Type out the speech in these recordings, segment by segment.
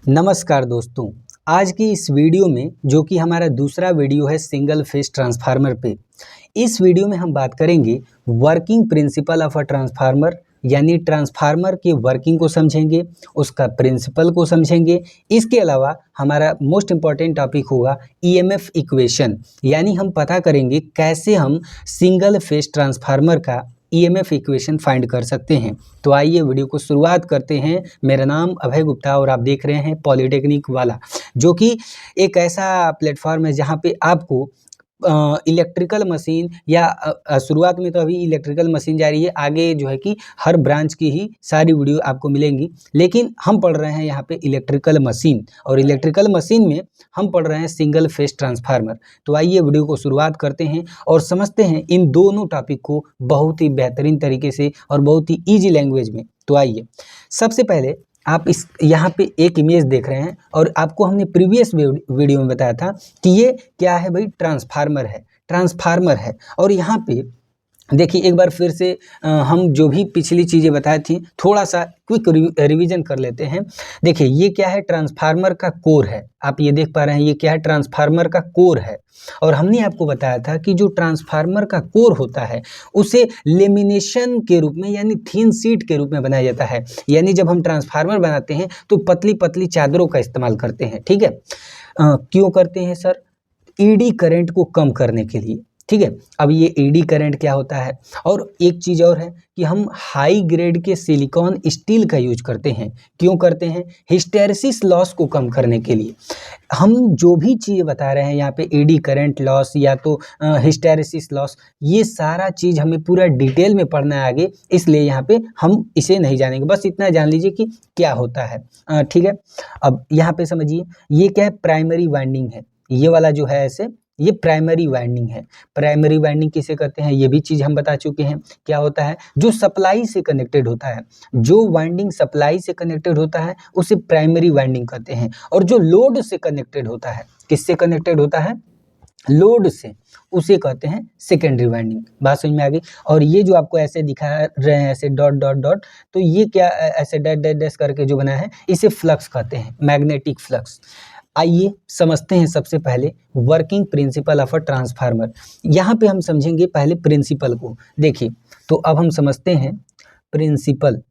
नमस्कार दोस्तों। आज की इस वीडियो में जो कि हमारा दूसरा वीडियो है सिंगल फेज ट्रांसफार्मर पे, इस वीडियो में हम बात करेंगे working principle of a transformer, यानी ट्रांसफार्मर की वर्किंग को समझेंगे, उसका प्रिंसिपल को समझेंगे। इसके अलावा हमारा मोस्ट इम्पॉर्टेंट टॉपिक होगा ईएमएफ इक्वेशन, यानी हम पता करेंगे कैसे हम सिंगल फेज ट्रांसफार्मर का ईएमएफ इक्वेशन फाइंड कर सकते हैं। तो आइए वीडियो को शुरुआत करते हैं। मेरा नाम अभय गुप्ता और आप देख रहे हैं पॉलीटेक्निक वाला, जो कि एक ऐसा प्लेटफॉर्म है जहां पे आपको इलेक्ट्रिकल मशीन या शुरुआत में तो अभी इलेक्ट्रिकल मशीन जा रही है, आगे जो है कि हर ब्रांच की ही सारी वीडियो आपको मिलेंगी, लेकिन हम पढ़ रहे हैं यहाँ पे इलेक्ट्रिकल मशीन, और इलेक्ट्रिकल मशीन में हम पढ़ रहे हैं सिंगल फेज ट्रांसफार्मर। तो आइए वीडियो को शुरुआत करते हैं और समझते हैं इन दोनों टॉपिक को बहुत ही बेहतरीन तरीके से और बहुत ही ईजी लैंग्वेज में। तो आइए, सबसे पहले आप इस यहाँ पे एक इमेज देख रहे हैं और आपको हमने प्रीवियस वीडियो में बताया था कि ये क्या है भाई, ट्रांसफार्मर है। और यहाँ पे देखिए एक बार फिर से हम जो भी पिछली चीज़ें बताई थी थोड़ा सा क्विक रिवीजन कर लेते हैं। देखिए ये क्या है, ट्रांसफार्मर का कोर है। आप ये देख पा रहे हैं ये क्या है, ट्रांसफार्मर का कोर है। और हमने आपको बताया था कि जो ट्रांसफार्मर का कोर होता है उसे लेमिनेशन के रूप में यानी थिन शीट के रूप में बनाया जाता है। यानी जब हम ट्रांसफार्मर बनाते हैं तो पतली पतली चादरों का इस्तेमाल करते हैं। ठीक है, क्यों करते हैं सर? ईडी करंट को कम करने के लिए। ठीक है, अब ये ईडी करंट क्या होता है, और एक चीज़ और है कि हम हाई ग्रेड के सिलिकॉन स्टील का यूज करते हैं। क्यों करते हैं? हिस्टैरिसीस लॉस को कम करने के लिए। हम जो भी चीज़ बता रहे हैं यहाँ पे, ईडी करंट लॉस या तो हिस्टैरिसीस लॉस, ये सारा चीज़ हमें पूरा डिटेल में पढ़ना है आगे, इसलिए यहाँ पे हम इसे नहीं जानेंगे, बस इतना जान लीजिए कि क्या होता है। ठीक है, अब यहाँ पे समझिए ये क्या है, प्राइमरी वाइंडिंग है। ये वाला जो है ऐसे, ये प्राइमरी वाइंडिंग है। प्राइमरी वाइंडिंग किसे कहते हैं ये भी चीज़ हम बता चुके हैं। क्या होता है? जो सप्लाई से कनेक्टेड होता है, जो वाइंडिंग सप्लाई से कनेक्टेड होता है उसे प्राइमरी वाइंडिंग कहते हैं। और जो लोड से कनेक्टेड होता है, किससे कनेक्टेड होता है? लोड से, उसे कहते हैं सेकेंडरी वाइंडिंग। बात समझ में आ गई? और ये जो आपको ऐसे दिखा रहे हैं ऐसे डॉट डॉट डॉट, तो ये क्या ऐसे डैश डैश डैश करके जो बना है इसे फ्लक्स कहते हैं, मैग्नेटिक फ्लक्स। आइए समझते हैं सबसे पहले working principle of a transformer. यहाँ पे हम समझेंगे पहले प्रिंसिपल को। देखिए, तो अब हम समझते हैं प्रिंसिपल।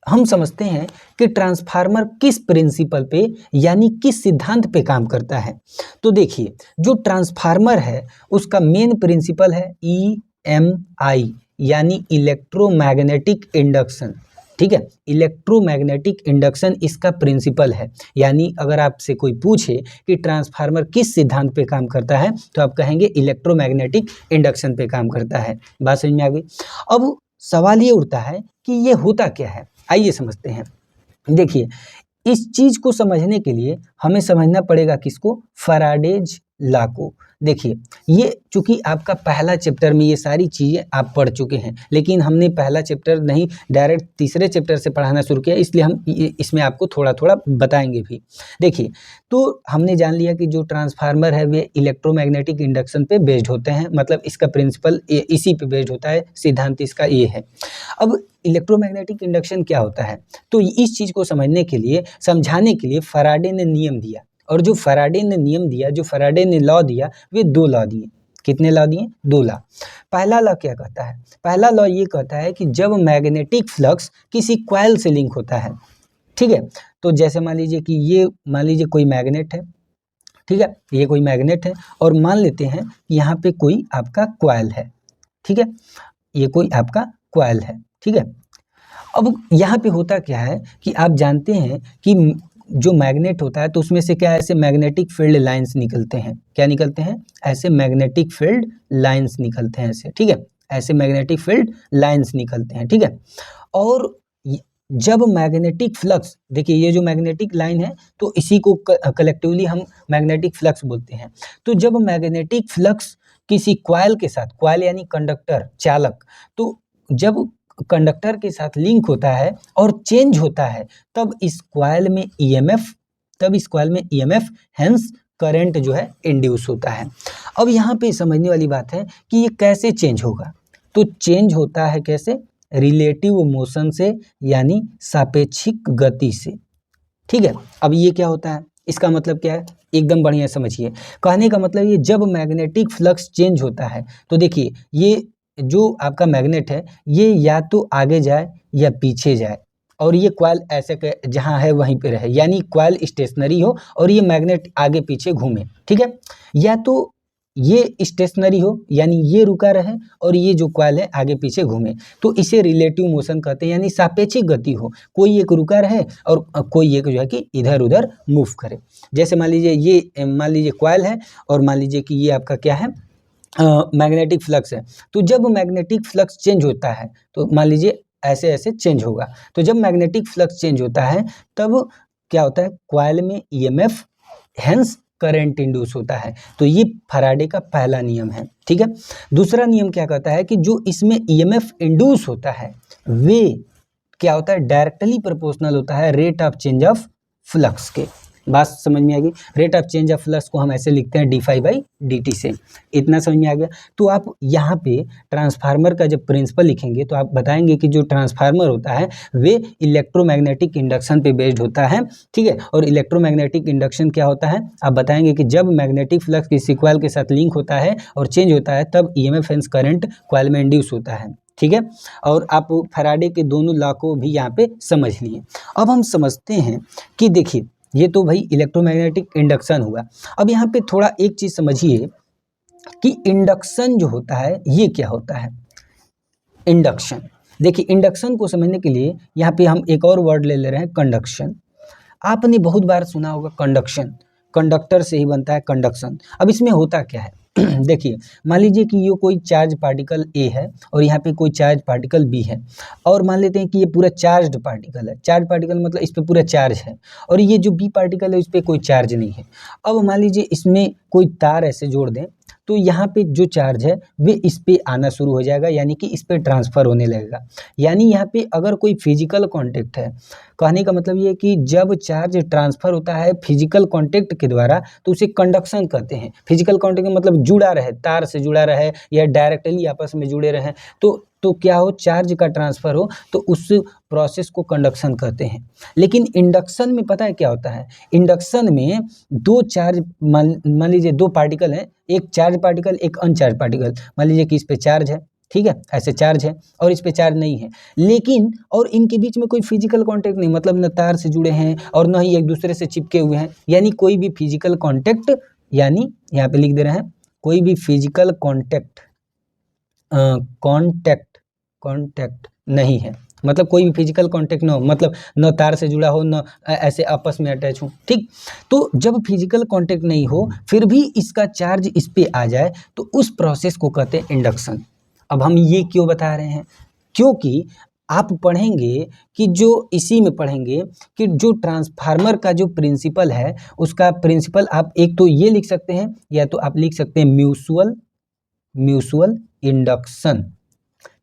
हम समझते हैं कि ट्रांसफार्मर किस प्रिंसिपल पे यानी किस सिद्धांत पे काम करता है। तो देखिए, जो ट्रांसफार्मर है उसका मेन प्रिंसिपल है EMI, यानी इलेक्ट्रोमैग्नेटिक इंडक्शन। ठीक है, इलेक्ट्रोमैग्नेटिक इंडक्शन इसका प्रिंसिपल है। यानी अगर आपसे कोई पूछे कि ट्रांसफार्मर किस सिद्धांत पे काम करता है तो आप कहेंगे इलेक्ट्रोमैग्नेटिक इंडक्शन पे काम करता है। बात समझ में आ गई? अब सवाल ये उठता है कि ये होता क्या है, आइए समझते हैं। देखिए, इस चीज को समझने के लिए हमें समझना पड़ेगा किसको? फैराडेज लॉ को। देखिए, ये चूंकि आपका पहला चैप्टर में ये सारी चीज़ें आप पढ़ चुके हैं, लेकिन हमने पहला चैप्टर नहीं डायरेक्ट तीसरे चैप्टर से पढ़ाना शुरू किया, इसलिए हम इसमें आपको थोड़ा थोड़ा बताएंगे भी। देखिए, तो हमने जान लिया कि जो ट्रांसफार्मर है वे इलेक्ट्रोमैग्नेटिक इंडक्शन पे बेस्ड होते हैं, मतलब इसका प्रिंसिपल इसी पे बेस्ड होता है, सिद्धांत इसका ये है। अब इलेक्ट्रोमैग्नेटिक इंडक्शन क्या होता है, तो इस चीज़ को समझने के लिए, समझाने के लिए फैराडे ने नियम दिया। और जो फैराडे ने नियम दिया, जो फैराडे ने लॉ दिया, वे 2 लॉ दिए। कितने लॉ दिए? 2 लॉ। पहला लॉ क्या कहता है? पहला लॉ ये कहता है कि जब मैग्नेटिक फ्लक्स किसी कॉइल से लिंक होता है, ठीक है, तो जैसे मान लीजिए कि ये, मान लीजिए कोई मैग्नेट है, ठीक है, ये कोई मैग्नेट है, और मान लेते हैं कि यहाँ पे कोई आपका कॉइल है। ठीक है, ये कोई आपका कॉइल है। ठीक है, अब यहाँ पे होता क्या है कि आप जानते हैं कि जो मैग्नेट होता है तो उसमें से क्या ऐसे मैग्नेटिक फील्ड लाइंस निकलते हैं। क्या निकलते हैं? ऐसे मैग्नेटिक फील्ड लाइंस निकलते हैं ऐसे। ठीक है, ऐसे मैग्नेटिक फील्ड लाइंस निकलते हैं। ठीक है, और जब मैग्नेटिक फ्लक्स, देखिए ये जो मैग्नेटिक लाइन है तो इसी को कलेक्टिवली हम मैग्नेटिक फ्लक्स बोलते हैं। तो जब मैग्नेटिक फ्लक्स किसी कॉइल के साथ, कॉइल यानी कंडक्टर, चालक, तो जब कंडक्टर के साथ लिंक होता है और चेंज होता है तब इस कॉइल में ईएमएफ हेंस करंट जो है इंड्यूस होता है। अब यहाँ पे समझने वाली बात है कि ये कैसे चेंज होगा। तो चेंज होता है कैसे? रिलेटिव मोशन से यानी सापेक्षिक गति से। ठीक है, अब ये क्या होता है, इसका मतलब क्या है, एकदम बढ़िया समझिए। कहने का मतलब ये जब मैग्नेटिक फ्लक्स चेंज होता है तो देखिए ये जो आपका मैग्नेट है ये या तो आगे जाए या पीछे जाए, और ये कॉइल ऐसे जहाँ है वहीं पे रहे, यानी कॉइल स्टेशनरी हो और ये मैग्नेट आगे पीछे घूमे। ठीक है, या तो ये स्टेशनरी हो यानी ये रुका रहे और ये जो कॉइल है आगे पीछे घूमे, तो इसे रिलेटिव मोशन कहते हैं, यानी सापेक्षिक गति हो, कोई एक रुका रहे और कोई एक जो है कि इधर उधर मूव करे। जैसे मान लीजिए ये मान लीजिए कॉइल है और मान लीजिए कि ये आपका क्या है, मैग्नेटिक फ्लक्स है। तो जब मैग्नेटिक फ्लक्स चेंज होता है तो मान लीजिए ऐसे ऐसे चेंज होगा, तो जब मैग्नेटिक फ्लक्स चेंज होता है तब क्या होता है, कॉइल में ईएमएफ हेंस करंट इंड्यूस होता है। तो ये फैराडे का पहला नियम है। ठीक है, दूसरा नियम क्या कहता है कि जो इसमें ईएमएफ इंड्यूस होता है वे क्या होता है, डायरेक्टली प्रोपोर्शनल होता है rate of change of flux के। बात समझ में आ गई। Rate of change of flux को हम ऐसे लिखते हैं d∅/dt से। इतना समझ में आ गया। तो आप यहाँ पे ट्रांसफार्मर का जब प्रिंसिपल लिखेंगे तो आप बताएंगे कि जो ट्रांसफार्मर होता है वे इलेक्ट्रोमैग्नेटिक इंडक्शन पे बेस्ड होता है। ठीक है, और इलेक्ट्रोमैग्नेटिक इंडक्शन क्या होता है, आप बताएंगे कि जब मैग्नेटिक फ्लक्स किसी कॉइल के साथ लिंक होता है और चेंज होता है तब ईएमएफ हेंस करंट कॉइल में इंड्यूस होता है। ठीक है, और आप फैराडे के दोनों लॉ को भी यहाँ पे समझ लिए। अब हम समझते हैं कि देखिए ये तो भाई इलेक्ट्रोमैग्नेटिक इंडक्शन हुआ। अब यहाँ पे थोड़ा एक चीज समझिए कि इंडक्शन जो होता है ये क्या होता है। इंडक्शन, देखिए इंडक्शन को समझने के लिए यहाँ पे हम एक और वर्ड ले रहे हैं, कंडक्शन। आपने बहुत बार सुना होगा कंडक्शन, कंडक्टर से ही बनता है कंडक्शन। अब इसमें होता क्या है देखिए मान लीजिए कि ये कोई चार्ज पार्टिकल ए है और यहाँ पे कोई चार्ज पार्टिकल बी है, और मान लेते हैं कि ये पूरा चार्ज्ड पार्टिकल है। चार्ज पार्टिकल मतलब इस पे पूरा चार्ज है, और ये जो बी पार्टिकल है इस पे कोई चार्ज नहीं है। अब मान लीजिए इसमें कोई तार ऐसे जोड़ दें तो यहाँ पे जो चार्ज है वे इस पे आना शुरू हो जाएगा, यानी कि इस पे ट्रांसफर होने लगेगा। यानी यहाँ पे अगर कोई फिजिकल कांटेक्ट है, कहने का मतलब ये है कि जब चार्ज ट्रांसफर होता है फिजिकल कांटेक्ट के द्वारा तो उसे कंडक्शन कहते हैं। फिजिकल कांटेक्ट मतलब जुड़ा रहे, तार से जुड़ा रहे या डायरेक्टली आपस में जुड़े रहे, तो क्या हो, चार्ज का ट्रांसफर हो, तो उस प्रोसेस को कंडक्शन कहते हैं। लेकिन इंडक्शन में पता है क्या होता है, इंडक्शन में दो चार्ज मान लीजिए दो पार्टिकल हैं, एक चार्ज पार्टिकल एक अनचार्ज पार्टिकल। मान लीजिए कि इस पे चार्ज है, ठीक है, ऐसे चार्ज है और इस पे चार्ज नहीं है, लेकिन और इनके बीच में कोई फिजिकल कांटेक्ट नहीं, मतलब न तार से जुड़े हैं और न ही एक दूसरे से चिपके हुए हैं, यानी कोई भी फिजिकल कांटेक्ट, यानी यहाँ पे लिख दे रहे हैं कोई भी फिजिकल कांटेक्ट कांटेक्ट नहीं है, मतलब कोई भी फिजिकल कांटेक्ट ना हो, मतलब न तार से जुड़ा हो न ऐसे आपस में अटैच हो। ठीक, तो जब फिजिकल कांटेक्ट नहीं हो फिर भी इसका चार्ज इस पे आ जाए तो उस प्रोसेस को कहते हैं इंडक्शन। अब हम ये क्यों बता रहे हैं, क्योंकि आप पढ़ेंगे कि जो इसी में पढ़ेंगे कि जो ट्रांसफार्मर का जो प्रिंसिपल है उसका प्रिंसिपल आप एक तो ये लिख सकते हैं या तो आप लिख सकते हैं म्यूचुअल इंडक्शन,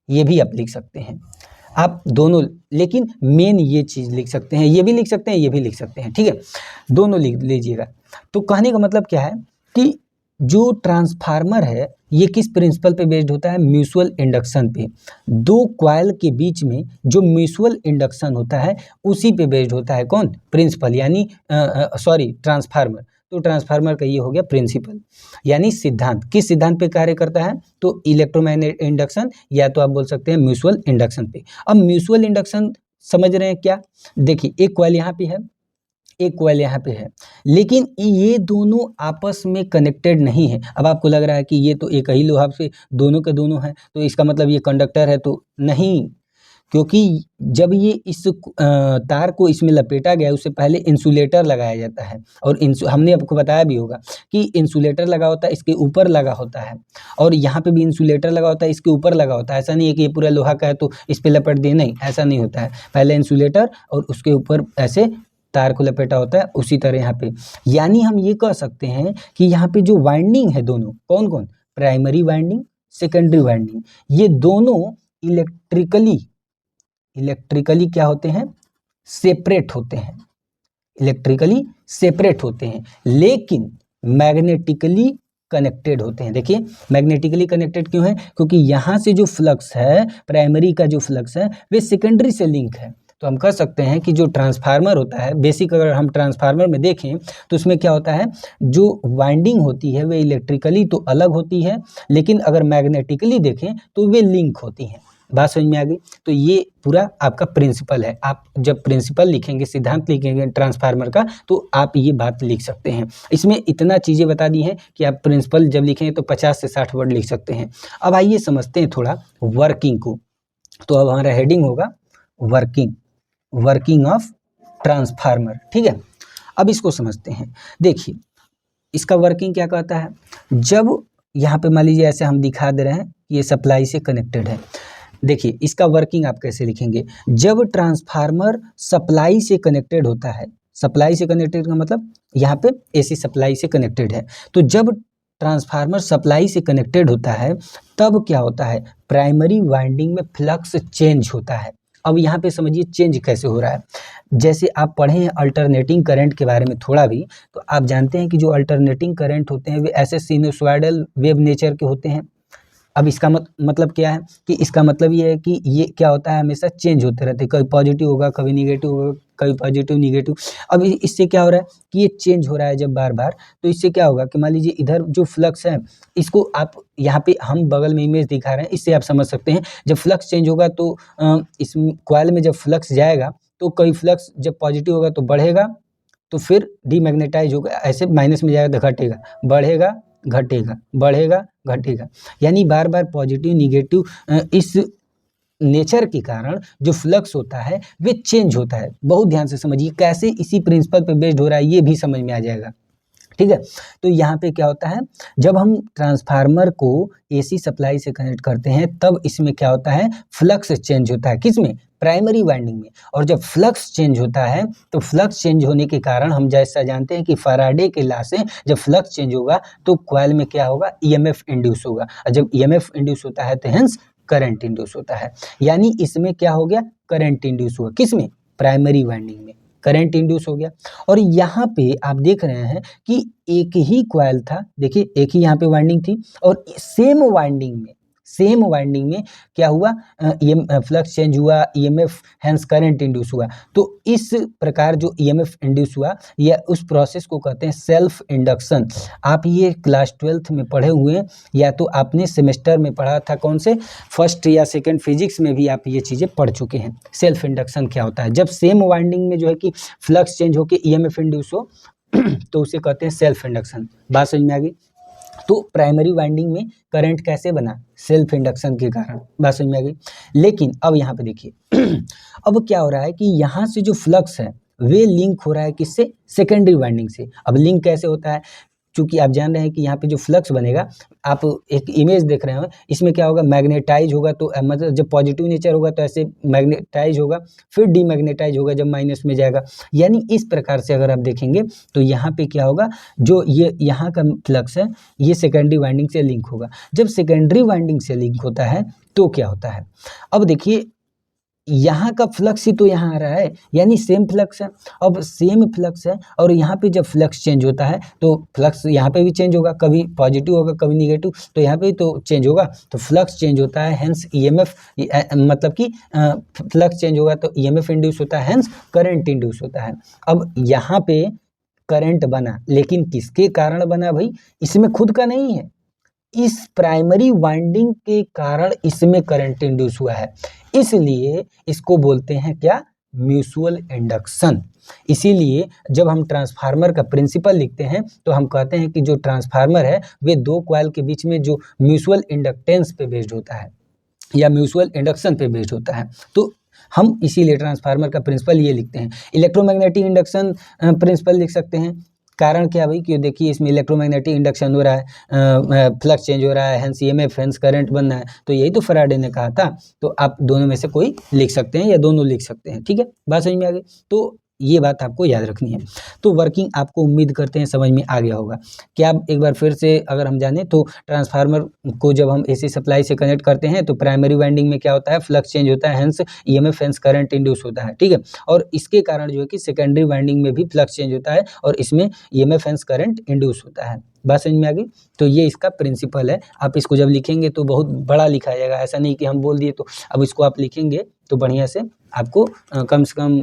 ये भी आप लिख सकते हैं, आप दोनों, लेकिन मेन ये चीज़ लिख सकते हैं, ये भी लिख सकते हैं, ये भी लिख सकते हैं। ठीक है, दोनों लिख लीजिएगा। तो कहने का मतलब क्या है कि जो ट्रांसफार्मर है ये किस प्रिंसिपल पे बेस्ड होता है, म्यूचुअल इंडक्शन पे। दो कॉइल के बीच में जो म्यूचुअल इंडक्शन होता है उसी पे बेस्ड होता है कौन, प्रिंसिपल, यानी ट्रांसफार्मर। तो ट्रांसफार्मर का ये हो गया प्रिंसिपल, यानी सिद्धांत। किस सिद्धांत पे कार्य करता है, तो इलेक्ट्रोमैग्नेटिक इंडक्शन, या तो आप बोल सकते हैं म्यूचुअल इंडक्शन पे। अब म्यूचुअल इंडक्शन समझ रहे हैं क्या, देखिए एक कॉइल यहाँ पे है, एक कॉइल यहाँ पे है, लेकिन ये दोनों आपस में कनेक्टेड नहीं है। अब आपको लग रहा है कि ये तो एक ही लोहा से दोनों के दोनों हैं, तो इसका मतलब ये कंडक्टर है, तो नहीं, क्योंकि जब ये इस तार को इसमें लपेटा गया उससे पहले इंसुलेटर लगाया जाता है, और हमने आपको बताया भी होगा कि इंसुलेटर लगा होता है, इसके ऊपर लगा होता है, और यहाँ पे भी इंसुलेटर लगा होता है, इसके ऊपर लगा होता है। ऐसा नहीं है कि ये पूरा लोहा का है तो इस पर लपेट दिए, नहीं, ऐसा नहीं होता है। पहले इंसुलेटर और उसके ऊपर ऐसे तार को लपेटा होता है, उसी तरह यहाँ पे। यानी हम ये कह सकते हैं कि यहाँ पे जो वाइंडिंग है दोनों, कौन कौन, प्राइमरी वाइंडिंग, सेकेंडरी वाइंडिंग, ये दोनों इलेक्ट्रिकली क्या होते हैं, सेपरेट होते हैं, लेकिन मैग्नेटिकली कनेक्टेड होते हैं। देखिए मैग्नेटिकली कनेक्टेड क्यों है, क्योंकि यहाँ से जो फ्लक्स है, प्राइमरी का जो फ्लक्स है वे सेकेंडरी से लिंक है। तो हम कह सकते हैं कि जो ट्रांसफार्मर होता है, बेसिक अगर हम ट्रांसफार्मर में देखें तो उसमें क्या होता है, जो वाइंडिंग होती है वे इलेक्ट्रिकली तो अलग होती है, लेकिन अगर मैग्नेटिकली देखें तो वे लिंक होती हैं। बात समझ में आ गई। तो ये पूरा आपका प्रिंसिपल है। आप जब प्रिंसिपल लिखेंगे, सिद्धांत लिखेंगे ट्रांसफार्मर का, तो आप ये बात लिख सकते हैं। इसमें इतना चीज़ें बता दी हैं कि आप प्रिंसिपल जब लिखें तो 50 से 60 वर्ड लिख सकते हैं। अब आइए समझते हैं थोड़ा वर्किंग को। तो अब हमारा हेडिंग होगा वर्किंग ऑफ ट्रांसफार्मर। ठीक है, अब इसको समझते हैं। देखिए इसका वर्किंग क्या कहता है, जब यहाँ पे मान लीजिए ऐसे हम दिखा दे रहे हैं कि ये सप्लाई से कनेक्टेड है। देखिए इसका वर्किंग आप कैसे लिखेंगे, जब ट्रांसफार्मर सप्लाई से कनेक्टेड होता है, सप्लाई से कनेक्टेड का मतलब यहाँ पे एसी सप्लाई से कनेक्टेड है, तो जब ट्रांसफार्मर सप्लाई से कनेक्टेड होता है तब क्या होता है, प्राइमरी वाइंडिंग में फ्लक्स चेंज होता है। अब यहाँ पे समझिए चेंज कैसे हो रहा है। जैसे आप पढ़े हैं अल्टरनेटिंग करंट के बारे में थोड़ा भी, तो आप जानते हैं कि जो अल्टरनेटिंग करंट होते हैं वे ऐसे सिनुसॉइडल वेव नेचर के होते हैं। अब इसका मतलब क्या है कि इसका मतलब ये है कि ये क्या होता है, हमेशा चेंज होते रहते हैं, कभी पॉजिटिव होगा, कभी निगेटिव होगा, कभी पॉजिटिव निगेटिव। अब इससे क्या हो रहा है कि ये चेंज हो रहा है जब बार बार, तो इससे क्या होगा कि मान लीजिए इधर जो फ्लक्स है, इसको आप यहाँ पे हम बगल में इमेज दिखा रहे हैं, इससे आप समझ सकते हैं जब फ्लक्स चेंज होगा तो इस कॉइल में जब फ्लक्स जाएगा तो कई फ्लक्स जब पॉजिटिव होगा तो बढ़ेगा, तो फिर डीमैग्नेटाइज होगा, ऐसे माइनस में जाएगा तो घटेगा, बढ़ेगा घटेगा, बढ़ेगा घटेगा, यानी बार बार पॉजिटिव निगेटिव इस नेचर के कारण जो फ्लक्स होता है वे चेंज होता है। बहुत ध्यान से समझिए कैसे इसी प्रिंसिपल पे बेस्ड हो रहा है, ये भी समझ में आ जाएगा। ठीक है, तो यहाँ पे क्या होता है, जब हम ट्रांसफार्मर को एसी सप्लाई से कनेक्ट करते हैं तब इसमें क्या होता है, फ्लक्स चेंज होता है, किसमें, प्राइमरी वाइंडिंग में। और जब फ्लक्स चेंज होता है तो फ्लक्स चेंज होने के कारण हम जैसा जानते हैं कि फैराडे के लॉ से जब फ्लक्स चेंज होगा तो कॉइल में क्या होगा, ईएमएफ इंड्यूस होगा, और जब ईएमएफ इंड्यूस होता है तो हेंस करंट इंड्यूस होता है। यानी इसमें क्या हो गया, करंट इंड्यूस हुआ, किसमें, प्राइमरी वाइंडिंग में करंट इंड्यूस हो गया। और यहाँ पे आप देख रहे हैं कि एक ही कॉइल था, देखिए एक ही यहाँ पे वाइंडिंग थी, और सेम वाइंडिंग में क्या हुआ, ये फ्लक्स चेंज हुआ, ईएमएफ हेंस करंट इंड्यूस हुआ। तो इस प्रकार जो ईएमएफ इंड्यूस हुआ या उस प्रोसेस को कहते हैं सेल्फ इंडक्शन। आप ये क्लास 12th में पढ़े हुए हैं, या तो आपने सेमेस्टर में पढ़ा था, कौन से, फर्स्ट या सेकंड फिजिक्स में भी आप ये चीज़ें पढ़ चुके हैं। सेल्फ इंडक्शन क्या होता है, जब सेम वाइंडिंग में जो है कि फ्लक्स चेंज होकर ईएमएफ इंड्यूस हो तो उसे कहते हैं सेल्फ इंडक्शन। बात समझ में आ गई। तो प्राइमरी वाइंडिंग में करंट कैसे बना, सेल्फ इंडक्शन के कारण। बात समझ में आ गई। लेकिन अब यहाँ पे देखिए अब क्या हो रहा है कि यहाँ से जो फ्लक्स है वे लिंक हो रहा है किससे, सेकेंडरी वाइंडिंग से। अब लिंक कैसे होता है, क्योंकि आप जान रहे हैं कि यहाँ पे जो फ्लक्स बनेगा, आप एक इमेज देख रहे हो, इसमें क्या होगा, मैग्नेटाइज होगा, तो मतलब जब पॉजिटिव नेचर होगा तो ऐसे मैग्नेटाइज होगा, फिर डीमैग्नेटाइज होगा जब माइनस में जाएगा। यानी इस प्रकार से अगर आप देखेंगे तो यहाँ पे क्या होगा, जो ये यहाँ का फ्लक्स है ये सेकेंडरी वाइंडिंग से लिंक होगा। जब सेकेंडरी वाइंडिंग से लिंक होता है तो क्या होता है, अब देखिए यहाँ का फ्लक्स ही तो यहाँ आ रहा है, यानी सेम फ्लक्स है। अब सेम फ्लक्स है और यहाँ पे जब फ्लक्स चेंज होता है तो फ्लक्स यहाँ पे भी चेंज होगा, कभी पॉजिटिव होगा कभी निगेटिव, तो यहाँ पे भी तो चेंज होगा, तो फ्लक्स चेंज होता है, हेंस ईएमएफ, मतलब कि फ्लक्स चेंज होगा तो ईएमएफ इंड्यूस होता है, हेंस करंट इंड्यूस होता है। अब यहाँ पे करंट बना, लेकिन किसके कारण बना भाई, इसमें खुद का नहीं है, इस प्राइमरी वाइंडिंग के कारण इसमें करंट इंड्यूस हुआ है, इसलिए इसको बोलते हैं क्या, म्यूचुअल इंडक्शन। इसीलिए जब हम ट्रांसफार्मर का प्रिंसिपल लिखते हैं तो हम कहते हैं कि जो ट्रांसफार्मर है वे दो कॉइल के बीच में जो म्यूचुअल इंडक्टेंस पे बेस्ड होता है या म्यूचुअल इंडक्शन पे बेस्ड होता है, तो हम इसीलिए ट्रांसफार्मर का प्रिंसिपल ये लिखते हैं। इलेक्ट्रोमैग्नेटिक इंडक्शन प्रिंसिपल लिख सकते हैं, कारण क्या भाई, कि देखिए इसमें इलेक्ट्रोमैग्नेटिक इंडक्शन हो रहा है, फ्लक्स चेंज हो रहा है, हेंस ईएमएफ हेंस करंट बनना है, तो यही तो फैराडे ने कहा था। तो आप दोनों में से कोई लिख सकते हैं या दोनों लिख सकते हैं, ठीक है, बात समझ में आ गई। तो ये बात आपको याद रखनी है। तो वर्किंग आपको उम्मीद करते हैं समझ में आ गया होगा। क्या आप एक बार फिर से अगर हम जानें तो ट्रांसफार्मर को जब हम एसी सप्लाई से कनेक्ट करते हैं तो प्राइमरी वाइंडिंग में क्या होता है, फ्लक्स चेंज होता है, hence EMF hence current induce होता है, ठीक है। और इसके कारण जो है कि सेकेंडरी वाइंडिंग में भी फ्लक्स चेंज होता है और इसमें ईएमएफ हेंस करंट इंड्यूस होता है। बात समझ में आ गई। तो ये इसका प्रिंसिपल है। आप इसको जब लिखेंगे तो बहुत बड़ा लिखा जाएगा, ऐसा नहीं कि हम बोल दिए। तो अब इसको आप लिखेंगे तो बढ़िया से आपको कम से कम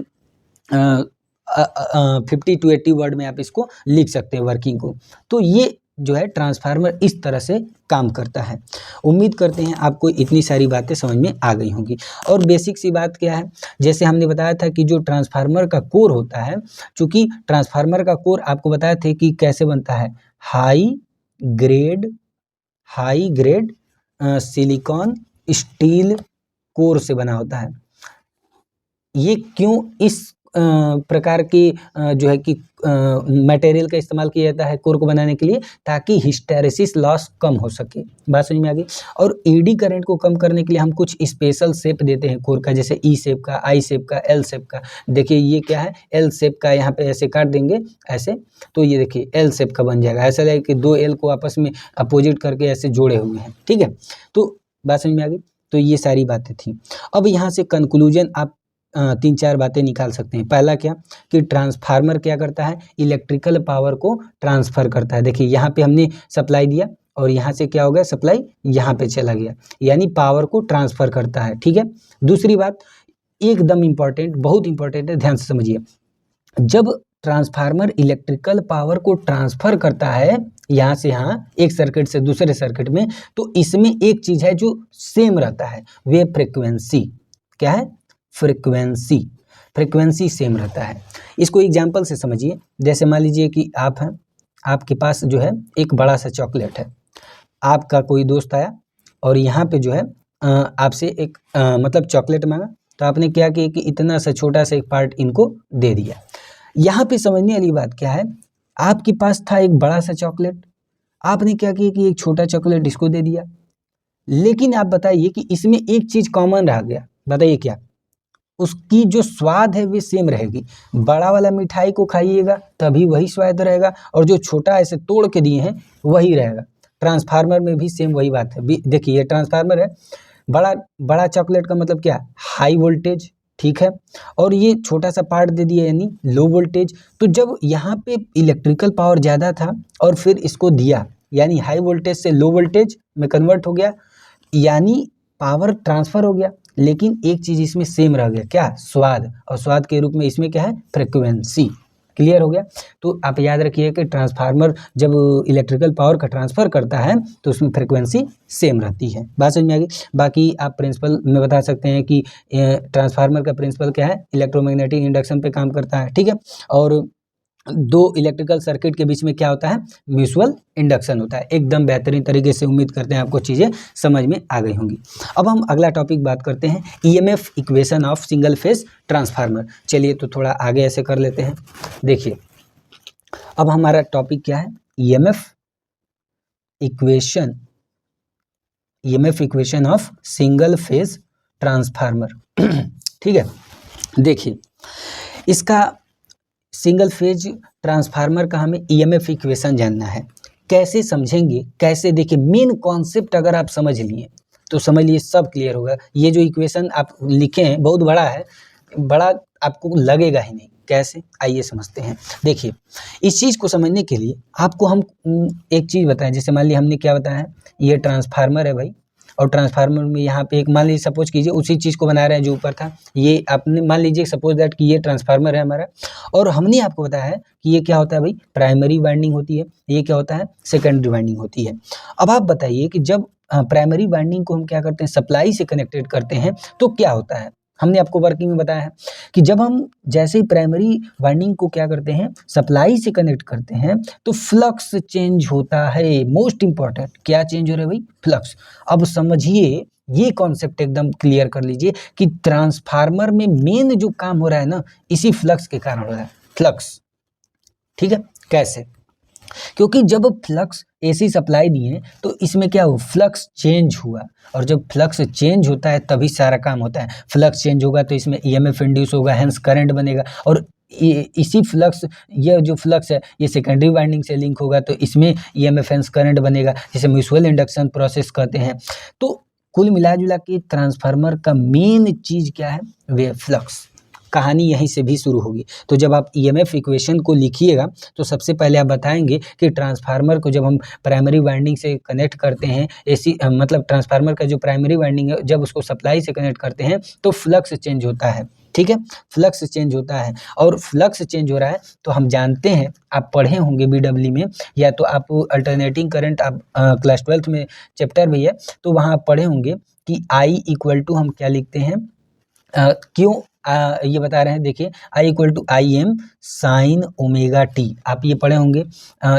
50 to 80 वर्ड में आप इसको लिख सकते हैं वर्किंग को। तो ये जो है ट्रांसफार्मर इस तरह से काम करता है। उम्मीद करते हैं आपको इतनी सारी बातें समझ में आ गई होंगी। और बेसिक सी बात क्या है, जैसे हमने बताया था कि जो ट्रांसफार्मर का कोर होता है, चूंकि ट्रांसफार्मर का कोर आपको बताया थे कि कैसे बनता है, high grade silicone steel core से बना होता है। ये क्यों इस प्रकार की जो है कि मटेरियल का इस्तेमाल किया जाता है कोर को बनाने के लिए, ताकि हिस्टैरिसीस लॉस कम हो सके। बात समझ में आ गई। और एडी करंट को कम करने के लिए हम कुछ स्पेशल शेप देते हैं कोर का, जैसे ई शेप का, आई शेप का, एल शेप का। देखिए ये क्या है, एल शेप का, यहाँ पे ऐसे काट देंगे ऐसे, तो ये देखिए एल शेप का बन जाएगा। ऐसा लगेगा कि दो एल को आपस में अपोजिट करके ऐसे जोड़े हुए हैं, ठीक है। तो बात समझ में आ गई। तो ये सारी बातें थी। अब यहाँ से कंक्लूजन आप 3-4 बातें निकाल सकते हैं। पहला क्या कि ट्रांसफार्मर क्या करता है, इलेक्ट्रिकल पावर को ट्रांसफ़र करता है। देखिए यहाँ पे हमने सप्लाई दिया और यहाँ से क्या हो गया, सप्लाई यहाँ पे चला गया, यानी पावर को ट्रांसफ़र करता है, ठीक है। दूसरी बात एकदम इम्पॉर्टेंट, बहुत इंपॉर्टेंट है, ध्यान से समझिए। जब ट्रांसफार्मर इलेक्ट्रिकल पावर को ट्रांसफ़र करता है यहाँ से यहाँ, एक सर्किट से दूसरे सर्किट में, तो इसमें एक चीज़ है जो सेम रहता है, वे फ्रिक्वेंसी। क्या है, फ्रिक्वेंसी सेम रहता है। इसको एग्जाम्पल से समझिए। जैसे मान लीजिए कि आप हैं, आपके पास जो है एक बड़ा सा चॉकलेट है, आपका कोई दोस्त आया और यहाँ पे जो है आपसे एक मतलब चॉकलेट मांगा, तो आपने क्या किया कि इतना सा छोटा सा एक पार्ट इनको दे दिया। यहाँ पे समझने वाली बात क्या है, आपके पास था एक बड़ा सा चॉकलेट, आपने क्या किया कि एक छोटा चॉकलेट इसको दे दिया। लेकिन आप बताइए कि इसमें एक चीज़ कॉमन रह गया, बताइए क्या, उसकी जो स्वाद है वे सेम रहेगी। बड़ा वाला मिठाई को खाइएगा तभी वही स्वाद रहेगा, और जो छोटा ऐसे तोड़ के दिए हैं वही रहेगा। ट्रांसफार्मर में भी सेम वही बात है। देखिए ये ट्रांसफार्मर है, बड़ा चॉकलेट का मतलब क्या, हाई वोल्टेज, ठीक है, और ये छोटा सा पार्ट दे दिया यानी लो वोल्टेज। तो जब यहाँ पे इलेक्ट्रिकल पावर ज़्यादा था और फिर इसको दिया, यानी हाई वोल्टेज से लो वोल्टेज में कन्वर्ट हो गया, यानी पावर ट्रांसफ़र हो गया। लेकिन एक चीज़ इसमें सेम रह गया, क्या, स्वाद, और स्वाद के रूप में इसमें क्या है, फ्रिक्वेंसी। क्लियर हो गया। तो आप याद रखिए कि ट्रांसफार्मर जब इलेक्ट्रिकल पावर का ट्रांसफ़र करता है तो उसमें फ्रिक्वेंसी सेम रहती है। बात समझ में आ गई। बाकी आप प्रिंसिपल में बता सकते हैं कि ट्रांसफार्मर का प्रिंसिपल क्या है, इलेक्ट्रोमैग्नेटिक इंडक्शन पे काम करता है, ठीक है। और दो इलेक्ट्रिकल सर्किट के बीच में क्या होता है, म्यूचुअल इंडक्शन होता है। एकदम बेहतरीन तरीके से उम्मीद करते हैं आपको चीज़ें समझ में आ गई होंगी। अब हम अगला टॉपिक बात करते हैं, EMF equation of single phase transformer. चलिए तो थोड़ा आगे ऐसे कर लेते हैं। देखिए अब हमारा टॉपिक क्या है, EMF equation of single phase transformer. ठीक है, देखिए इसका सिंगल फेज ट्रांसफार्मर का हमें ईएमएफ इक्वेशन जानना है। कैसे समझेंगे, कैसे, देखिए मेन कॉन्सेप्ट अगर आप समझ लिए तो समझ लिए सब क्लियर होगा। ये जो इक्वेशन आप लिखे हैं बहुत बड़ा है, बड़ा आपको लगेगा ही नहीं। कैसे, आइए समझते हैं। देखिए इस चीज़ को समझने के लिए आपको हम एक चीज़ बताएं। जैसे मान लीजिए हमने क्या बताया है, ये ट्रांसफार्मर है भाई, और ट्रांसफार्मर में यहाँ पे एक मान लीजिए सपोज कीजिए उसी चीज़ को बना रहे हैं जो ऊपर था। ये आपने मान लीजिए सपोज दैट कि ये ट्रांसफार्मर है हमारा, और हमने आपको बताया है कि ये क्या होता है भाई, प्राइमरी वाइंडिंग होती है, ये क्या होता है, सेकेंडरी वाइंडिंग होती है। अब आप बताइए कि जब प्राइमरी वाइंडिंग को हम क्या करते हैं, सप्लाई से कनेक्टेड करते हैं तो क्या होता है। हमने आपको वर्किंग में बताया है कि जब हम जैसे ही प्राइमरी वाइंडिंग को क्या करते हैं, सप्लाई से कनेक्ट करते हैं, तो फ्लक्स चेंज होता है। मोस्ट इंपॉर्टेंट, क्या चेंज हो रहा है भाई, फ्लक्स। अब समझिए, ये कॉन्सेप्ट एकदम क्लियर कर लीजिए कि ट्रांसफार्मर में मेन जो काम हो रहा है ना, इसी फ्लक्स के कारण हो रहा है, फ्लक्स। ठीक है, कैसे, क्योंकि जब फ्लक्स एसी सप्लाई दिए तो इसमें क्या हुआ, फ्लक्स चेंज हुआ, और जब फ्लक्स चेंज होता है तभी सारा काम होता है। फ्लक्स चेंज होगा तो इसमें ईएमएफ इंड्यूस होगा, हेंस करंट बनेगा, और इसी फ्लक्स, ये जो फ्लक्स है ये सेकेंडरी वाइंडिंग से लिंक होगा तो इसमें ईएमएफ करंट बनेगा, जिसे म्यूचुअल इंडक्शन प्रोसेस कहते हैं। तो कुल मिला जुला के ट्रांसफार्मर का मेन चीज़ क्या है, वे फ्लक्स। कहानी यहीं से भी शुरू होगी। तो जब आप ईएमएफ इक्वेशन को लिखिएगा तो सबसे पहले आप बताएंगे कि ट्रांसफार्मर को जब हम प्राइमरी वाइंडिंग से कनेक्ट करते हैं, एसी मतलब ट्रांसफार्मर का जो प्राइमरी वाइंडिंग है जब उसको सप्लाई से कनेक्ट करते हैं तो फ्लक्स चेंज होता है, ठीक है, फ्लक्स चेंज होता है। और फ्लक्स चेंज हो रहा है तो हम जानते हैं, आप पढ़े होंगे बीडब्ल्यू में, या तो आप अल्टरनेटिंग करंट आप क्लास 12th में चैप्टर भी है तो वहाँ आप पढ़े होंगे कि आई इक्वल टू हम क्या लिखते हैं, क्यों ये बता रहे हैं, देखिए i equal to i m sine omega t, आप ये पढ़े होंगे।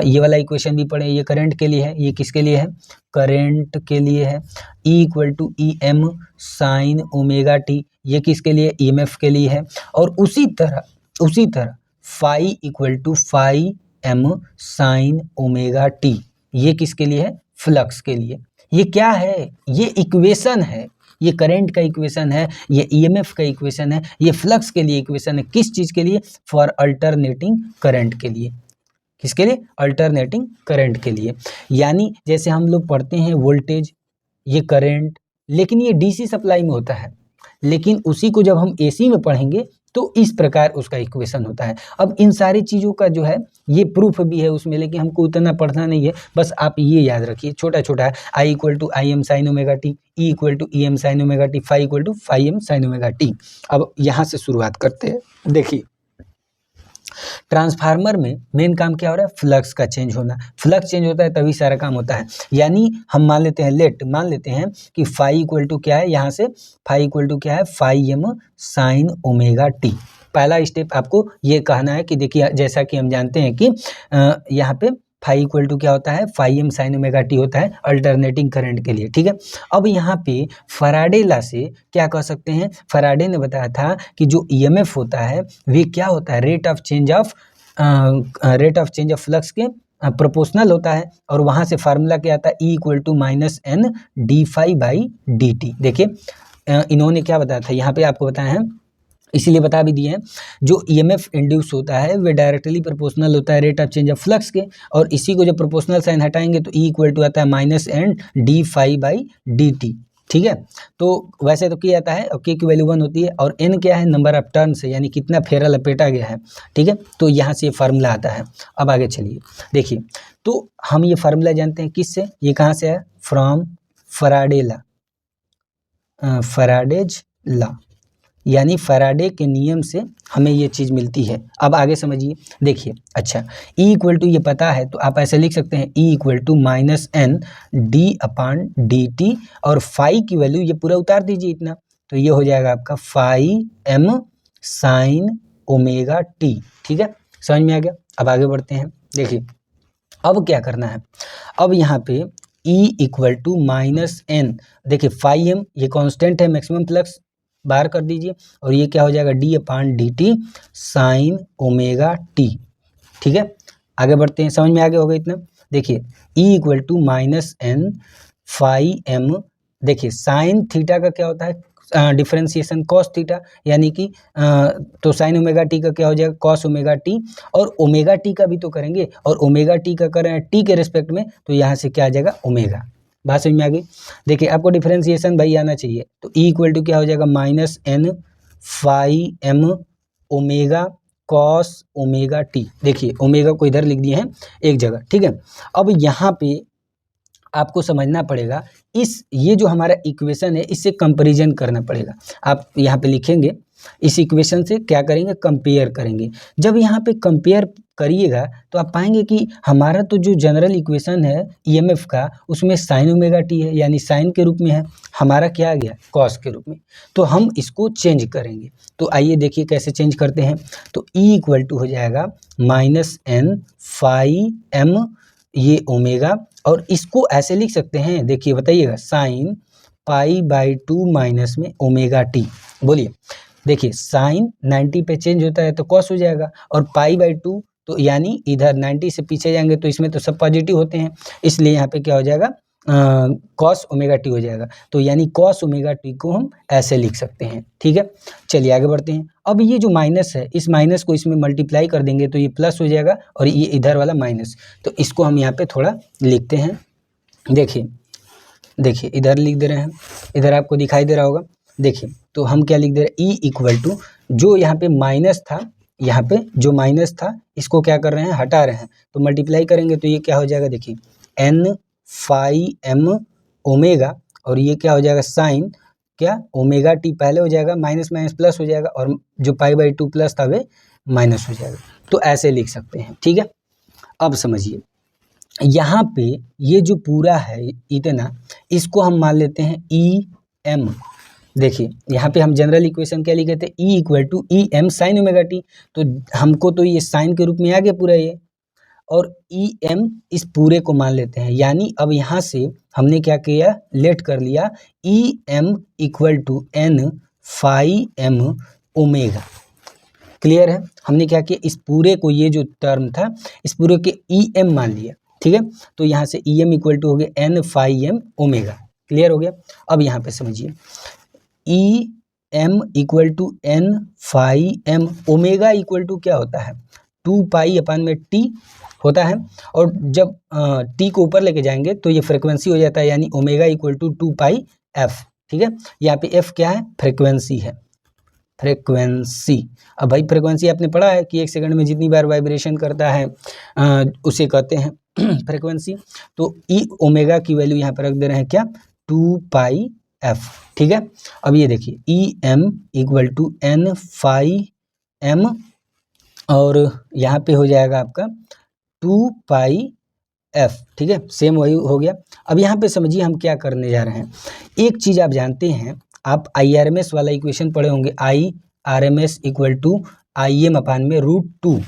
ये वाला इक्वेशन भी पढ़े, ये करंट के लिए है, ये किसके लिए है, करंट के लिए है। E equal to E M sine omega T, ये किसके लिए, ईएमएफ के लिए है। और उसी तरह phi equal to phi M sine omega T, ये किसके लिए है, फ्लक्स के लिए। ये क्या है, ये इक्वेशन है, ये करंट का इक्वेशन है, ये ईएमएफ का इक्वेशन है, ये फ्लक्स के लिए इक्वेशन है। किस चीज़ के लिए, फॉर अल्टरनेटिंग करंट के लिए। किसके लिए, अल्टरनेटिंग करंट के लिए। यानी जैसे हम लोग पढ़ते हैं वोल्टेज, ये करंट, लेकिन ये डीसी सप्लाई में होता है, लेकिन उसी को जब हम एसी में पढ़ेंगे तो इस प्रकार उसका इक्वेशन होता है। अब इन सारी चीज़ों का जो है ये प्रूफ भी है उसमें, लेकिन हमको उतना पढ़ना नहीं है, बस आप ये याद रखिए, छोटा छोटा है। I equal to i m sine omega t, e equal to E M sine omega t, phi equal to phi M sine omega t. अब यहाँ से शुरुआत करते हैं। देखिए ट्रांसफार्मर में मेन काम क्या हो रहा है, फ्लक्स का चेंज होना। फ्लक्स चेंज होता है तभी सारा काम होता है। यानी हम मान लेते हैं कि फाई इक्वल टू क्या है, यहाँ से फाई इक्वल टू क्या है, phi M sine omega T. पहला स्टेप आपको ये कहना है कि देखिए जैसा कि हम जानते हैं कि यहाँ पे फाई इक्वल टू क्या होता है, phi M sine omega T होता है अल्टरनेटिंग करंट के लिए, ठीक है। अब यहाँ पे फैराडे लॉ से क्या कह सकते हैं, फैराडे ने बताया था कि जो ईएमएफ होता है वे क्या होता है, rate of change of flux के प्रोपोर्शनल होता है। और वहाँ से फार्मूला क्या आता है, E equal to minus N D phi by D T. देखिए इन्होंने क्या बताया था, यहाँ पे आपको बताया है, इसीलिए बता भी दिए हैं, जो ईएमएफ इंड्यूस होता है वे डायरेक्टली प्रोपोर्शनल होता है rate of change of flux के। और इसी को जब प्रोपोर्शनल साइन हटाएंगे तो ई इक्वल टू आता है minus N D phi by D T, ठीक है। तो वैसे तो क्या आता है, और के की वैल्यू 1 होती है, और एन क्या है, नंबर ऑफ टर्न से, यानी कितना फेरा लपेटा गया है, ठीक है। तो यहाँ से ये फार्मूला आता है। अब आगे चलिए देखिए, तो हम ये फार्मूला जानते हैं किससे, ये कहाँ से है, from Faraday law, Faraday's law, यानी फैराडे के नियम से हमें ये चीज़ मिलती है। अब आगे समझिए, देखिए अच्छा E इक्वल टू ये पता है तो आप ऐसे लिख सकते हैं, E equal to minus N D upon D T, और फाई की वैल्यू ये पूरा उतार दीजिए इतना, तो ये हो जाएगा आपका phi M sine omega T, ठीक है, समझ में आ गया। अब आगे बढ़ते हैं, देखिए अब क्या करना है, अब यहाँ पे E equal to minus n, देखिए फाई एम ये कांस्टेंट है, मैक्सिमम फ्लक्स बाहर कर दीजिए, और ये क्या हो जाएगा, डी अपान D t sine omega T, ठीक है। आगे बढ़ते हैं, समझ में आगे होगा इतना। देखिए E equal to minus N phi M, देखिए साइन थीटा का क्या होता है, डिफरेंशिएशन कॉस थीटा, यानी कि तो साइन ओमेगा टी का क्या हो जाएगा, कॉस ओमेगा टी, और ओमेगा टी का भी तो करेंगे, और ओमेगा टी का करें टी के रिस्पेक्ट में, तो यहाँ से क्या आ जाएगा, ओमेगा। बात समझ में आ गई। देखिए आपको डिफरेंशिएशन भाई आना चाहिए, तो ई इक्वल टू क्या हो जाएगा, minus N phi M omega cos omega T. देखिए ओमेगा को इधर लिख दिए हैं एक जगह, ठीक है। अब यहाँ पे आपको समझना पड़ेगा, ये जो हमारा इक्वेशन है इससे कंपैरिजन करना पड़ेगा। आप यहाँ पे लिखेंगे, इस इक्वेशन से क्या करेंगे, कंपेयर करेंगे। जब यहाँ पे कंपेयर करिएगा तो आप पाएंगे कि हमारा तो जो जनरल इक्वेशन है ईएमएफ का, उसमें साइन ओमेगा टी है, यानी साइन के रूप में है, हमारा क्या आ गया, कॉस के रूप में। तो हम इसको चेंज करेंगे, तो आइए देखिए कैसे चेंज करते हैं। तो ई इक्वल टू हो जाएगा माइनस एन फाई एम ये ओमेगा, और इसको ऐसे लिख सकते हैं, देखिए बताइएगा, साइन पाई बाई 2 माइनस में ओमेगा टी। बोलिए, देखिए साइन 90 पे चेंज होता है तो कॉस हो जाएगा, और पाई बाई 2 तो यानी इधर 90 से पीछे जाएंगे तो इसमें तो सब पॉजिटिव होते हैं, इसलिए यहाँ पे क्या हो जाएगा, कॉस ओमेगा टी हो जाएगा। तो यानी कॉस ओमेगा टी को हम ऐसे लिख सकते हैं, ठीक है। चलिए आगे बढ़ते हैं। अब ये जो माइनस है, इस माइनस को इसमें मल्टीप्लाई कर देंगे तो ये प्लस हो जाएगा और ये इधर वाला माइनस। तो इसको हम यहाँ पे थोड़ा लिखते हैं। देखिए इधर लिख दे रहे हैं, इधर आपको दिखाई दे रहा होगा। देखिए तो हम क्या लिख दे रहे हैं, ई इक्वल टू जो यहाँ पे माइनस था, यहाँ पे जो माइनस था इसको क्या कर रहे हैं, हटा रहे हैं। तो मल्टीप्लाई करेंगे तो ये क्या हो जाएगा, देखिए एन फाई एम ओमेगा, और ये क्या हो जाएगा साइन क्या ओमेगा टी, पहले हो जाएगा माइनस माइनस प्लस हो जाएगा, और जो पाई बाई 2 प्लस था वे माइनस हो जाएगा। तो ऐसे लिख सकते हैं, ठीक है। अब समझिए यहाँ पे ये जो पूरा है इतना, इसको हम मान लेते हैं ई एम। देखिए यहाँ पे हम जनरल इक्वेशन क्या लिखे थे, E equal to E M sine omega T. तो हमको तो ये साइन के रूप में आ गया पूरा ये, और ई एम इस पूरे को मान लेते हैं। यानी अब यहाँ से हमने क्या किया, लेट कर लिया E M equal to N phi M omega. Clear है, हमने क्या किया, इस पूरे को, ये जो टर्म था इस पूरे के ई एम मान लिया, ठीक है। तो यहाँ से ई एम इक्वल टू हो गया N phi M omega. Clear हो गया। अब यहाँ पे समझिए E M equal to N phi M omega equal to क्या होता है, 2 पाई अपन में टी होता है, और जब टी को ऊपर लेके जाएंगे तो ये फ्रिक्वेंसी हो जाता है, यानी omega equal to 2 pi F. ठीक है, यहाँ पे एफ क्या है, फ्रिक्वेंसी है, फ्रिक्वेंसी। अब भाई फ्रिक्वेंसी आपने पढ़ा है कि 1 सेकंड में जितनी बार वाइब्रेशन करता है उसे कहते हैं फ्रिक्वेंसी। तो ई ओमेगा की वैल्यू यहाँ पर रख दे रहे हैं क्या, 2 पाई एफ। ठीक है, अब ये देखिए E M equal to N phi M, और यहाँ पे हो जाएगा आपका 2 पाई एफ। ठीक है, सेम वही हो गया। अब यहाँ पे समझिए हम क्या करने जा रहे हैं। एक चीज़ आप जानते हैं, आप IRMS वाला इक्वेशन पढ़े होंगे, IRMS इक्वल टू IM अपान में √2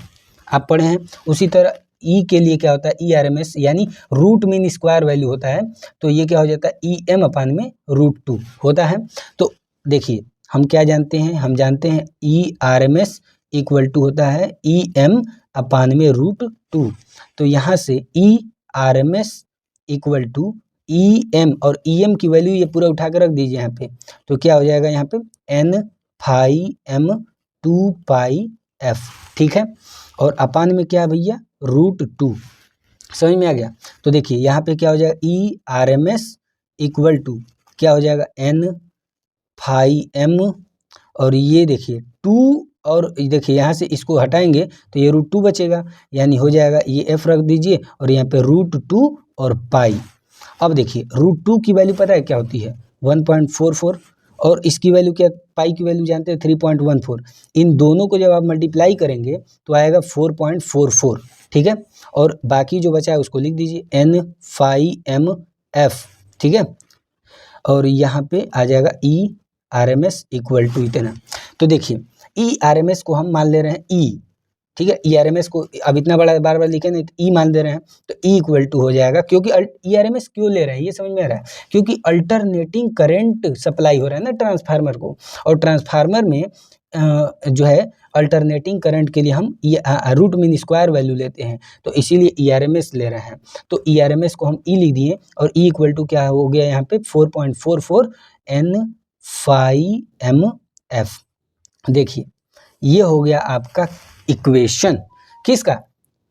आप पढ़े हैं। उसी तरह ई के लिए क्या होता है, ERMS यानी रूट मीन स्क्वायर वैल्यू होता है, तो ये क्या हो जाता है, EM अपान में √2 होता है। तो देखिए हम क्या जानते हैं, हम जानते हैं ERMS इक्वल टू होता है EM अपान में √2। तो यहाँ से ERMS इक्वल टू EM, और EM की वैल्यू ये पूरा उठा कर रख दीजिए यहाँ पे, तो क्या हो जाएगा यहाँ पे N फाई M 2 पाई F। ठीक है, और अपान में क्या है भैया, √2। समझ में आ गया। तो देखिए यहाँ पे क्या हो जाएगा, ERMS इक्वल टू क्या हो जाएगा, N फाई M, और ये देखिए 2, और देखिए यहाँ से इसको हटाएंगे तो ये √2 बचेगा, यानी हो जाएगा, ये F रख दीजिए और यहाँ पे √2 और पाई। अब देखिए √2 की वैल्यू पता है क्या होती है, 1.44, और इसकी वैल्यू क्या, पाई की वैल्यू जानते हैं 3.14। इन दोनों को जब आप मल्टीप्लाई करेंगे तो आएगा 4.44। ठीक है, और बाकी जो बचा है उसको लिख दीजिए N फाई M F। ठीक है, और यहाँ पे आ जाएगा ERMS इक्वल टू इतना। तो देखिए ERMS को हम मान ले रहे हैं E। ठीक है, ERMS को अब इतना बड़ा बार बार लिखे नहीं, तो E मान दे रहे हैं, तो E इक्वल टू हो जाएगा, क्योंकि ERMS क्यों ले रहे हैं ये समझ में आ रहा है, क्योंकि अल्टरनेटिंग करंट सप्लाई हो रहा है ना ट्रांसफार्मर को, और ट्रांसफार्मर में जो है अल्टरनेटिंग करंट के लिए हम रूट मीन स्क्वायर वैल्यू लेते हैं, तो इसीलिए ERMS ले रहे हैं। तो ERMS को हम E लिख दिए, और E इक्वल टू क्या हो गया यहाँ पे 4.44 N फाई M F। देखिए ये हो गया आपका इक्वेशन, किसका,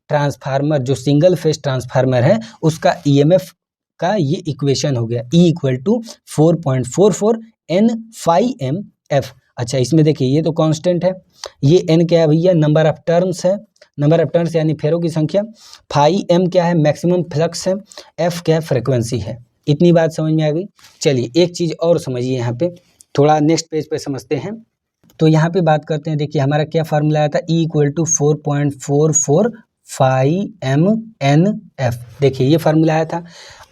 ट्रांसफार्मर, जो सिंगल फेज ट्रांसफार्मर है उसका EMF का ये इक्वेशन हो गया, E equal to 4.44 N phi M F। अच्छा इसमें देखिए ये तो कांस्टेंट है, ये N क्या है भैया, नंबर ऑफ टर्न्स है, नंबर ऑफ टर्न्स यानी फेरों की संख्या, फाई M क्या है, मैक्सिमम फ्लक्स है, F क्या है, फ्रिक्वेंसी है। इतनी बात समझ में आ गई। चलिए एक चीज़ और समझिए, यहाँ पे थोड़ा नेक्स्ट पेज पे समझते हैं। तो यहाँ पे बात करते हैं, देखिए हमारा क्या फार्मूला आया था, E equal to 4.44 phi M N F। देखिए ये फार्मूला आया था।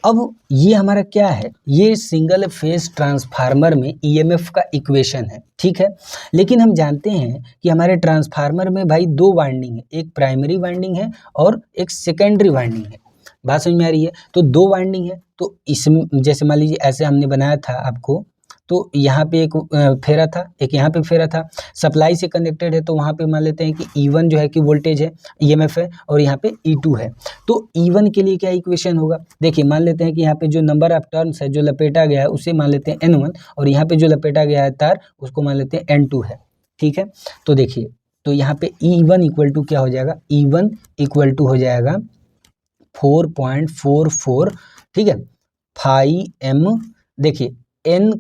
अब ये हमारा क्या है, ये सिंगल फेज ट्रांसफार्मर में EMF का इक्वेशन है। ठीक है, लेकिन हम जानते हैं कि हमारे ट्रांसफार्मर में भाई 2 वाइंडिंग है, एक प्राइमरी वाइंडिंग है और एक सेकेंडरी वाइंडिंग है। बात समझ में आ रही है। तो 2 वाइंडिंग है, तो इसमें जैसे मान लीजिए ऐसे हमने बनाया था आपको, तो यहाँ पे एक फेरा था, एक यहाँ पे फेरा था, सप्लाई से कनेक्टेड है, तो वहाँ पे मान लेते हैं कि E1 जो है कि वोल्टेज है, EMF है, और यहाँ पे E2 है। तो E1 के लिए क्या इक्वेशन होगा, देखिए मान लेते हैं कि यहाँ पे जो नंबर ऑफ टर्न्स है, जो लपेटा गया है उसे मान लेते हैं N1, और यहाँ पे जो लपेटा गया है तार उसको मान लेते हैं N2 है। ठीक है। तो देखिए, तो यहाँ पे E1 इक्वल टू क्या हो जाएगा, E1 इक्वल टू हो जाएगा 4.44, ठीक है, 5m। देखिए n,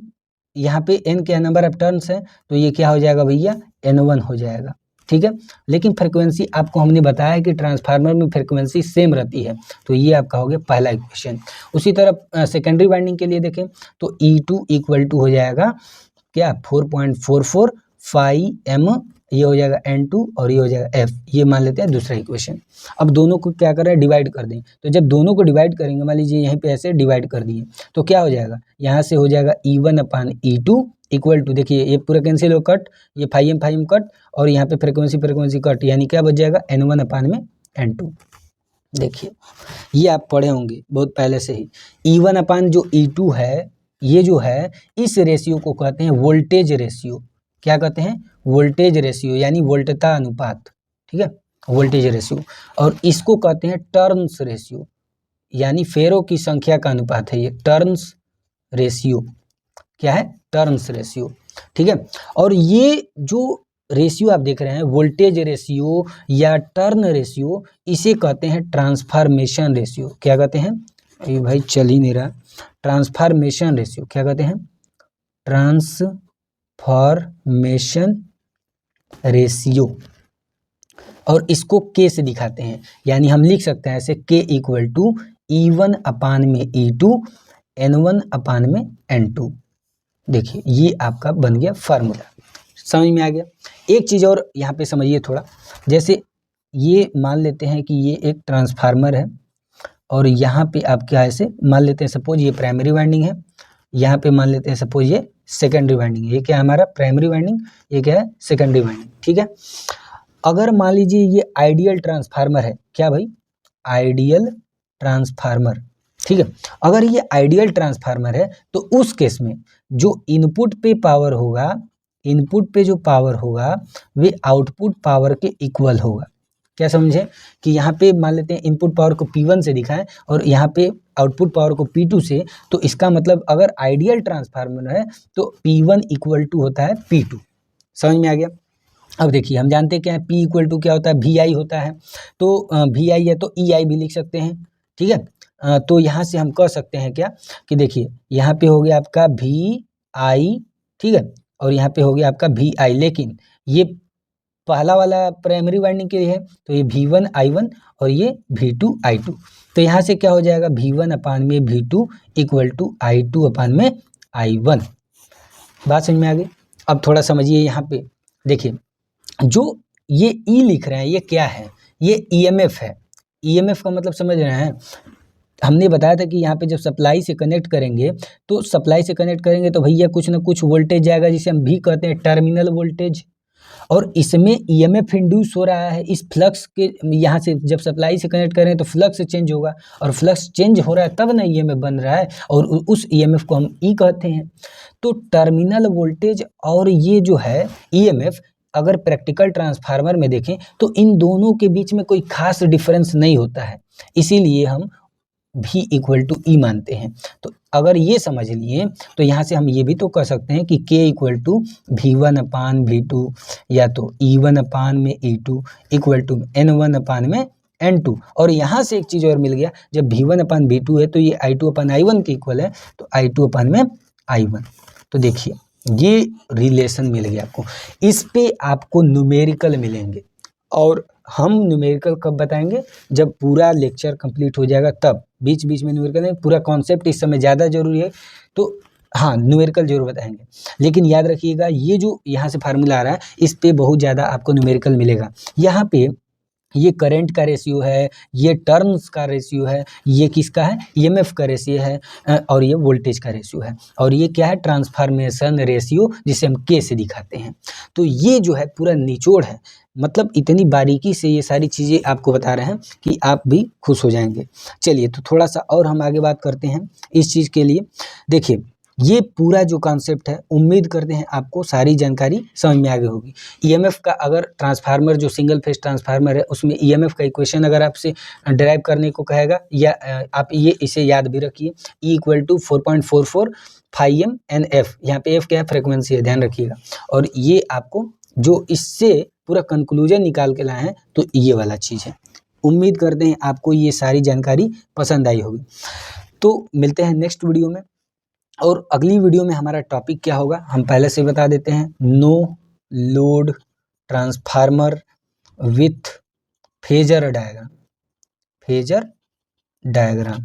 यहाँ पे n क्या नंबर ऑफ टर्न्स है, तो ये क्या हो जाएगा भैया, N1 हो जाएगा, ठीक है। लेकिन फ्रिक्वेंसी आपको हमने बताया कि ट्रांसफार्मर में फ्रिक्वेंसी सेम रहती है, तो ये आपका हो गया पहला इक्वेशन। उसी तरह सेकेंडरी वाइंडिंग के लिए देखें तो E2 इक्वल टू हो जाएगा क्या, 4.44 5m, ये हो जाएगा N2 और ये हो जाएगा F, ये मान लेते हैं दूसरा इक्वेशन। अब दोनों को क्या कर रहे हैं, डिवाइड कर दें। तो जब दोनों को डिवाइड करेंगे, मान लीजिए यहीं पे ऐसे डिवाइड कर दिए, तो क्या हो जाएगा, यहाँ से हो जाएगा E1 upon E2 equal to, देखिए ये पूरा कैंसिल हो, कट, ये 5m कट, और यहाँ पे फ्रिक्वेंसी कट, यानी क्या बच जाएगा, N1 अपान में N2। देखिए ये आप पढ़े होंगे बहुत पहले से ही। E1 अपान जो E2 है, ये जो है इस रेशियो को कहते हैं वोल्टेज रेशियो। क्या कहते हैं, वोल्टेज रेशियो, यानी वोल्टता अनुपात, ठीक है, वोल्टेज रेशियो। और इसको कहते हैं टर्न्स रेशियो, यानी फेरों की संख्या का अनुपात है ये, टर्न्स रेशियो। क्या है, टर्न्स रेशियो, ठीक है। और ये जो रेशियो आप देख रहे हैं, वोल्टेज रेशियो या टर्न रेशियो, इसे कहते हैं ट्रांसफॉर्मेशन रेशियो। क्या कहते हैं, अभी भाई चल ही नहीं रहा, ट्रांसफॉर्मेशन रेशियो, क्या कहते हैं, ट्रांसफॉर्मेशन रेशियो। और इसको के से दिखाते हैं, यानी हम लिख सकते हैं ऐसे, के इक्वल टू E1 अपान में E2 N1 अपान में N2। देखिए ये आपका बन गया फार्मूला, समझ में आ गया। एक चीज़ और यहाँ पे समझिए थोड़ा, जैसे ये मान लेते हैं कि ये एक ट्रांसफार्मर है, और यहाँ पे आप क्या ऐसे मान लेते हैं, सपोज ये प्राइमरी वाइंडिंग है, यहाँ पे मान लेते हैं सपोज ये सेकेंडरी वाइंडिंग है। ये क्या है हमारा प्राइमरी वाइंडिंग, ये क्या है सेकेंडरी वाइंडिंग, ठीक है। अगर मान लीजिए ये आइडियल ट्रांसफार्मर है, क्या भाई, आइडियल ट्रांसफार्मर, ठीक है। अगर ये आइडियल ट्रांसफार्मर है तो उस केस में जो इनपुट पे पावर होगा, इनपुट पे जो पावर होगा वे आउटपुट पावर के इक्वल होगा। क्या समझे, कि यहाँ पे मान लेते हैं इनपुट पावर को P1 से दिखाएं और यहाँ पे आउटपुट पावर को P2 से, तो इसका मतलब अगर आइडियल ट्रांसफार्मर है तो P1 इक्वल टू होता है P2। समझ में आ गया। अब देखिए हम जानते हैं क्या है, P इक्वल टू क्या होता है, VI होता है, तो VI है तो EI भी लिख सकते हैं, ठीक है। तो यहाँ से हम कह सकते हैं क्या, कि देखिए यहाँ पे हो गया आपका VI, ठीक है, और यहाँ पे हो गया आपका VI, लेकिन ये पहला वाला प्राइमरी वाइंडिंग के लिए है, तो ये V1 I1 और ये V2 I2। तो यहाँ से क्या हो जाएगा, V1 अपान में V2 इक्वल टू I2 अपान में I1। बात समझ में आ गई। अब थोड़ा समझिए यहाँ पे, देखिए जो ये E लिख रहे हैं ये क्या है, ये EMF है। EMF का मतलब समझ रहे हैं, हमने बताया था कि यहाँ पे जब सप्लाई से कनेक्ट करेंगे, तो सप्लाई से कनेक्ट करेंगे तो भैया कुछ ना कुछ वोल्टेज जाएगा, जिसे हम भी कहते हैं टर्मिनल वोल्टेज, और इसमें EMF इंड्यूस हो रहा है। इस फ्लक्स के यहाँ से जब सप्लाई से कनेक्ट करें तो फ्लक्स चेंज होगा, और फ्लक्स चेंज हो रहा है तब ना EMF बन रहा है, और उस EMF को हम E कहते हैं। तो टर्मिनल वोल्टेज और ये जो है EMF, अगर प्रैक्टिकल ट्रांसफार्मर में देखें तो इन दोनों के बीच में कोई खास डिफरेंस नहीं होता है, इसीलिए हम V इक्वल टू E मानते हैं। तो अगर ये समझ लिए तो यहाँ से हम ये भी तो कह सकते हैं कि K equal to V1 upon V2 या तो E1 अपान में E2 इक्वल टू N1 अपान में N2। और यहाँ से एक चीज़ और मिल गया, जब V1 अपान V2 है तो ये I2 अपान I1 के इक्वल है, तो I2 अपान में I1। तो देखिए ये रिलेशन मिल गया आपको। इस पे आपको न्यूमेरिकल मिलेंगे, और हम न्यूमेरिकल कब बताएंगे, जब पूरा लेक्चर कंप्लीट हो जाएगा तब। बीच बीच में न्यूमेरिकल नहीं, पूरा कॉन्सेप्ट इस समय ज़्यादा जरूरी है, तो हाँ न्यूमेरिकल जरूर बताएंगे। लेकिन याद रखिएगा ये जो यहाँ से फार्मूला आ रहा है, इस पे बहुत ज़्यादा आपको न्यूमेरिकल मिलेगा। यहाँ पे ये करंट का रेशियो है, ये टर्न्स का रेशियो है, ये किसका है, EMF का रेशियो है, और ये वोल्टेज का रेशियो है, और ये क्या है, ट्रांसफॉर्मेशन रेशियो, जिसे हम K से दिखाते हैं। तो ये जो है पूरा निचोड़ है, मतलब इतनी बारीकी से ये सारी चीज़ें आपको बता रहे हैं कि आप भी खुश हो जाएंगे। चलिए तो थोड़ा सा और हम आगे बात करते हैं इस चीज़ के लिए। देखिए ये पूरा जो कॉन्सेप्ट है, उम्मीद करते हैं आपको सारी जानकारी समझ में आ गई होगी। EMF का, अगर ट्रांसफार्मर जो सिंगल फेज ट्रांसफार्मर है उसमें EMF का इक्वेशन अगर आपसे डिराइव करने को कहेगा, या आप ये इसे याद भी रखिए, E equal to 4.44 5m NF, यहाँ पे F क्या है, फ्रिक्वेंसी है, ध्यान रखिएगा। और ये आपको जो इससे पूरा कंक्लूजन निकाल के लाए हैं तो ये वाला चीज़ है। उम्मीद करते हैं आपको ये सारी जानकारी पसंद आई होगी। तो मिलते हैं नेक्स्ट वीडियो में, और अगली वीडियो में हमारा टॉपिक क्या होगा हम पहले से बता देते हैं। No load transformer with phasor diagram. Phasor diagram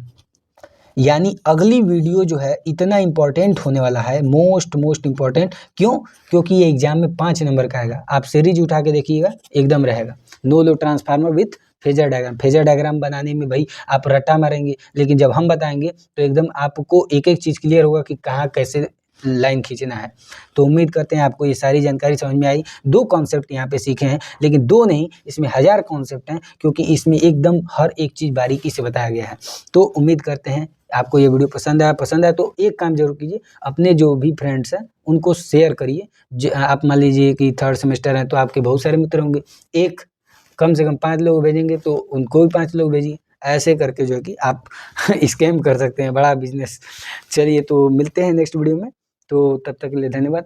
यानी अगली वीडियो जो है इतना इम्पोर्टेंट होने वाला है, मोस्ट इम्पोर्टेंट। क्यों? क्योंकि ये एग्जाम में 5 नंबर का आएगा। आप सीरीज उठा के देखिएगा, एकदम रहेगा। No load transformer with phasor diagram. Phasor diagram बनाने में भाई आप रट्टा मारेंगे, लेकिन जब हम बताएंगे तो एकदम आपको एक एक चीज़ क्लियर होगा कि कहाँ कैसे लाइन खींचना है। तो उम्मीद करते हैं आपको ये सारी जानकारी समझ में आई। 2 कॉन्सेप्ट यहाँ पे सीखे हैं, लेकिन 2 नहीं, इसमें 1000 कॉन्सेप्ट हैं, क्योंकि इसमें एकदम हर एक चीज़ बारीकी से बताया गया है। तो उम्मीद करते हैं आपको ये वीडियो पसंद आया तो एक काम जरूर कीजिए, अपने जो भी फ्रेंड्स हैं उनको शेयर करिए। आप मान लीजिए कि 3rd सेमेस्टर है तो आपके बहुत सारे मित्र होंगे, एक कम से कम 5 लोग भेजेंगे तो उनको भी 5 लोग भेजिए। ऐसे करके जो है कि आप स्कैम कर सकते हैं, बड़ा बिजनेस। चलिए तो मिलते हैं नेक्स्ट वीडियो में, तो तब तक के लिए धन्यवाद।